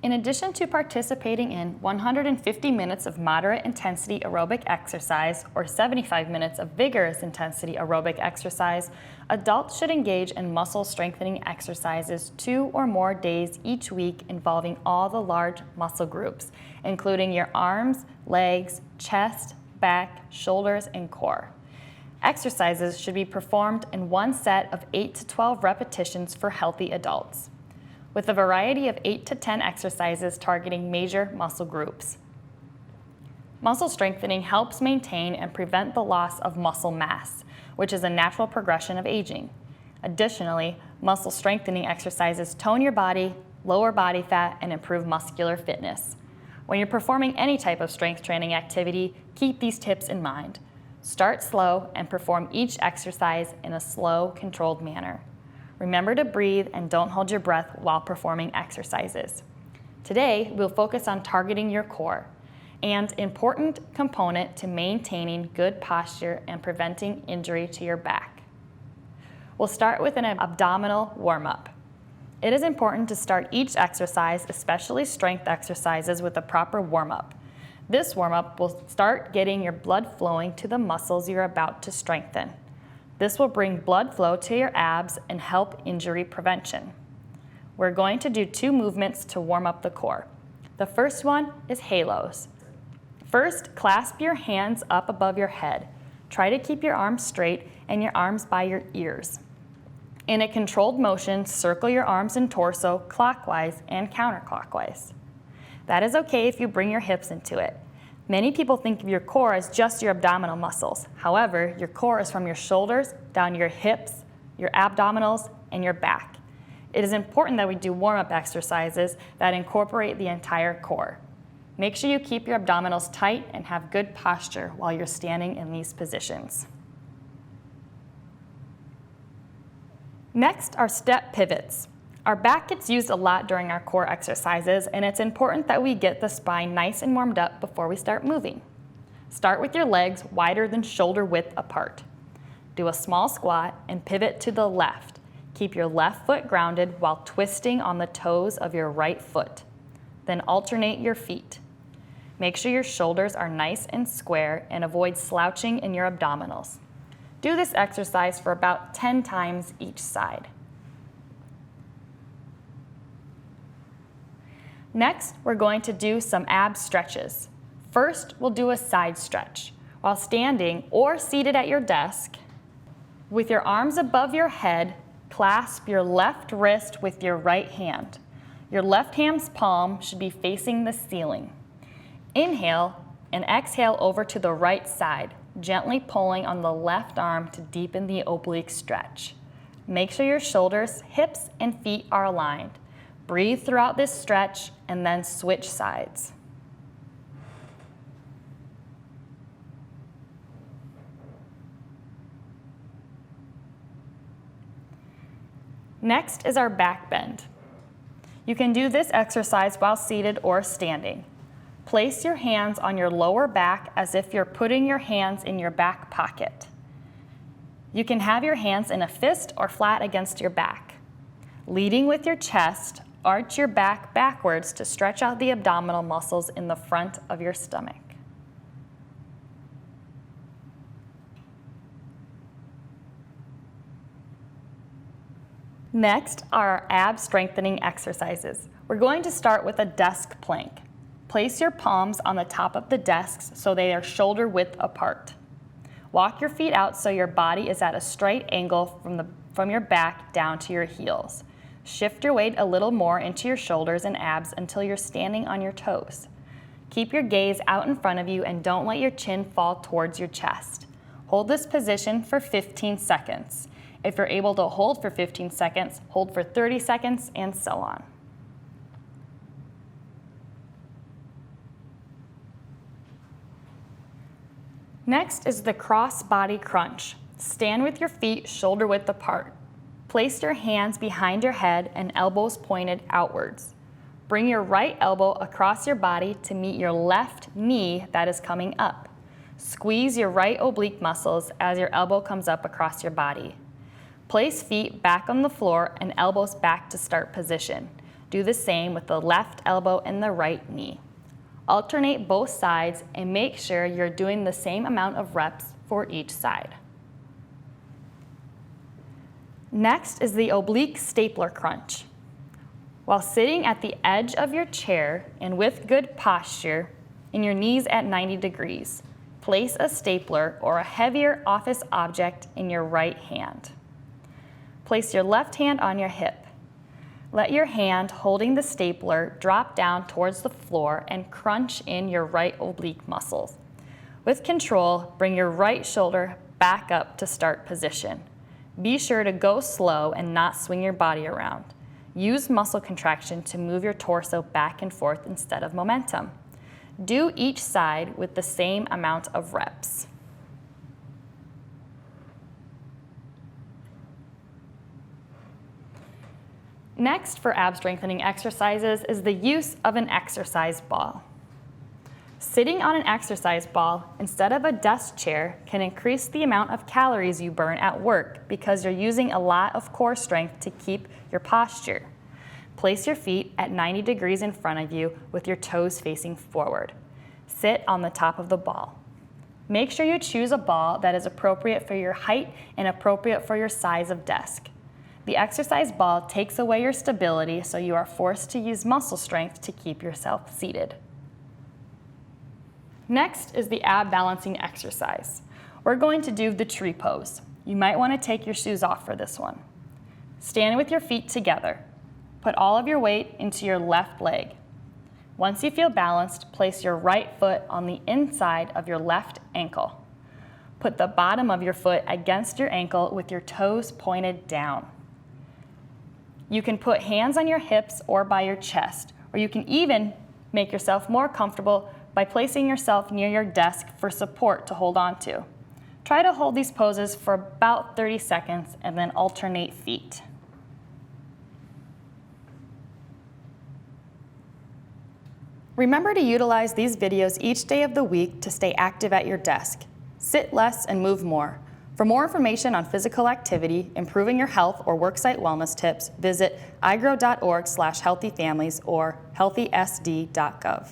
In addition to participating in 150 minutes of moderate intensity aerobic exercise or 75 minutes of vigorous intensity aerobic exercise, adults should engage in muscle strengthening exercises 2 or more days each week involving all the large muscle groups, including your arms, legs, chest, back, shoulders, and core. Exercises should be performed in one set of 8 to 12 repetitions for healthy adults, with a variety of 8 to 10 exercises targeting major muscle groups. Muscle strengthening helps maintain and prevent the loss of muscle mass, which is a natural progression of aging. Additionally, muscle strengthening exercises tone your body, lower body fat, and improve muscular fitness. When you're performing any type of strength training activity, keep these tips in mind. Start slow and perform each exercise in a slow, controlled manner. Remember to breathe and don't hold your breath while performing exercises. Today, we'll focus on targeting your core, an important component to maintaining good posture and preventing injury to your back. We'll start with an abdominal warm-up. It is important to start each exercise, especially strength exercises, with a proper warm-up. This warm-up will start getting your blood flowing to the muscles you're about to strengthen. This will bring blood flow to your abs and help injury prevention. We're going to do 2 movements to warm up the core. The first one is halos. First, clasp your hands up above your head. Try to keep your arms straight and your arms by your ears. In a controlled motion, circle your arms and torso clockwise and counterclockwise. That is okay if you bring your hips into it. Many people think of your core as just your abdominal muscles. However, your core is from your shoulders down your hips, your abdominals, and your back. It is important that we do warm-up exercises that incorporate the entire core. Make sure you keep your abdominals tight and have good posture while you're standing in these positions. Next are step pivots. Our back gets used a lot during our core exercises, and it's important that we get the spine nice and warmed up before we start moving. Start with your legs wider than shoulder width apart. Do a small squat and pivot to the left. Keep your left foot grounded while twisting on the toes of your right foot. Then alternate your feet. Make sure your shoulders are nice and square and avoid slouching in your abdominals. Do this exercise for about 10 times each side. Next, we're going to do some ab stretches. First, we'll do a side stretch. While standing or seated at your desk, with your arms above your head, clasp your left wrist with your right hand. Your left hand's palm should be facing the ceiling. Inhale and exhale over to the right side, gently pulling on the left arm to deepen the oblique stretch. Make sure your shoulders, hips, and feet are aligned. Breathe throughout this stretch and then switch sides. Next is our back bend. You can do this exercise while seated or standing. Place your hands on your lower back as if you're putting your hands in your back pocket. You can have your hands in a fist or flat against your back. Leading with your chest, arch your back backwards to stretch out the abdominal muscles in the front of your stomach. Next are our ab strengthening exercises. We're going to start with a desk plank. Place your palms on the top of the desks so they are shoulder width apart. Walk your feet out so your body is at a straight angle from your back down to your heels. Shift your weight a little more into your shoulders and abs until you're standing on your toes. Keep your gaze out in front of you and don't let your chin fall towards your chest. Hold this position for 15 seconds. If you're able to hold for 15 seconds, hold for 30 seconds, and so on. Next is the cross body crunch. Stand with your feet shoulder width apart. Place your hands behind your head and elbows pointed outwards. Bring your right elbow across your body to meet your left knee that is coming up. Squeeze your right oblique muscles as your elbow comes up across your body. Place feet back on the floor and elbows back to start position. Do the same with the left elbow and the right knee. Alternate both sides and make sure you're doing the same amount of reps for each side. Next is the oblique stapler crunch. While sitting at the edge of your chair and with good posture and your knees at 90 degrees, place a stapler or a heavier office object in your right hand. Place your left hand on your hip. Let your hand holding the stapler drop down towards the floor and crunch in your right oblique muscles. With control, bring your right shoulder back up to start position. Be sure to go slow and not swing your body around. Use muscle contraction to move your torso back and forth instead of momentum. Do each side with the same amount of reps. Next, for ab strengthening exercises is the use of an exercise ball. Sitting on an exercise ball instead of a desk chair can increase the amount of calories you burn at work because you're using a lot of core strength to keep your posture. Place your feet at 90 degrees in front of you with your toes facing forward. Sit on the top of the ball. Make sure you choose a ball that is appropriate for your height and appropriate for your size of desk. The exercise ball takes away your stability, so you are forced to use muscle strength to keep yourself seated. Next is the ab balancing exercise. We're going to do the tree pose. You might want to take your shoes off for this one. Stand with your feet together. Put all of your weight into your left leg. Once you feel balanced, place your right foot on the inside of your left ankle. Put the bottom of your foot against your ankle with your toes pointed down. You can put hands on your hips or by your chest, or you can even make yourself more comfortable by placing yourself near your desk for support to hold on to. Try to hold these poses for about 30 seconds and then alternate feet. Remember to utilize these videos each day of the week to stay active at your desk. Sit less and move more. For more information on physical activity, improving your health, or worksite wellness tips, visit igrow.org/healthyfamilies or healthysd.gov.